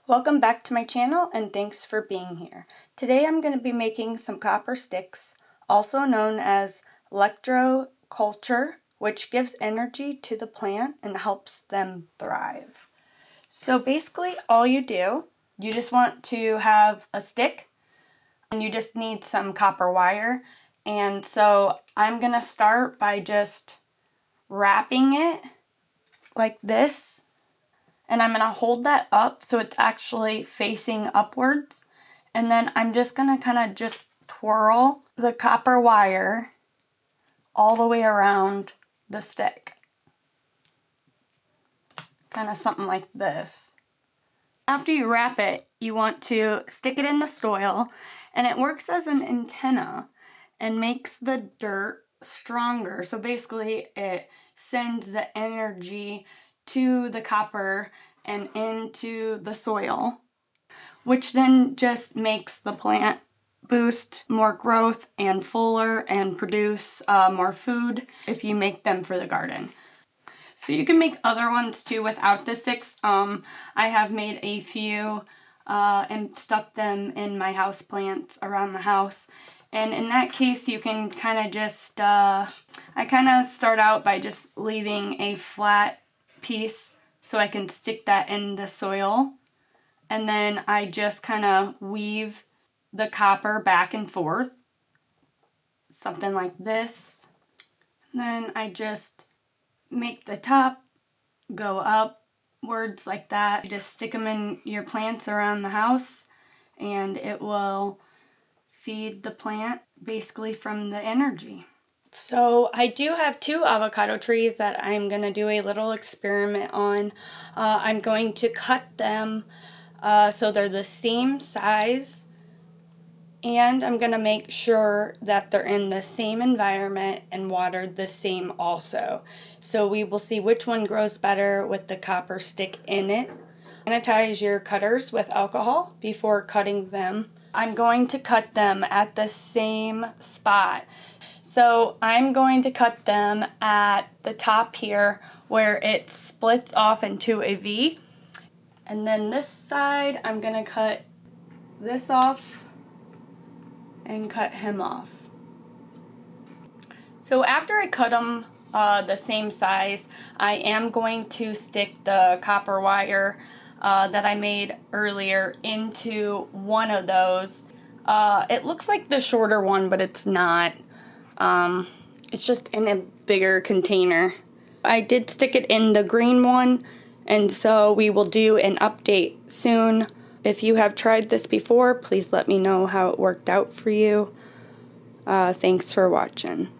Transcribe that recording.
Welcome back to my channel and thanks for being here. Today I'm going to be making some copper sticks, also known as Electroculture, which gives energy to the plant and helps them thrive. So basically all you just want to have a stick and you just need some copper wire. And so I'm going to start by just wrapping it like this. And I'm going to hold that up so it's actually facing upwards. And then I'm just going to kind of just twirl the copper wire all the way around the stick. Kind of something like this. After you wrap it, you want to stick it in the soil, and it works as an antenna and makes the dirt stronger. So basically it sends the energy to the copper and into the soil, which then just makes the plant boost more growth and fuller and produce more food if you make them for the garden. So you can make other ones too without the sticks. I have made a few and stuck them in my house plants around the house. And in that case, you can kind of just, I kind of start out by just leaving a flat piece so I can stick that in the soil. And then I just kind of weave the copper back and forth. Something like this. And then I just make the top go upwards like that. You just stick them in your plants around the house and it will feed the plant basically from the energy. So I do have 2 avocado trees that I'm going to do a little experiment on. I'm going to cut them so they're the same size, and I'm going to make sure that they're in the same environment and watered the same also. So we will see which one grows better with the copper stick in it. Sanitize your cutters with alcohol before cutting them. I'm going to cut them at the same spot. So I'm going to cut them at the top here where it splits off into a V. And then this side, I'm going to cut this off and cut him off. So after I cut them the same size, I am going to stick the copper wire that I made earlier into one of those. It looks like the shorter one, but it's not. It's just in a bigger container. I did stick it in the green one, and so we will do an update soon. If you have tried this before, please let me know how it worked out for you. Thanks for watching.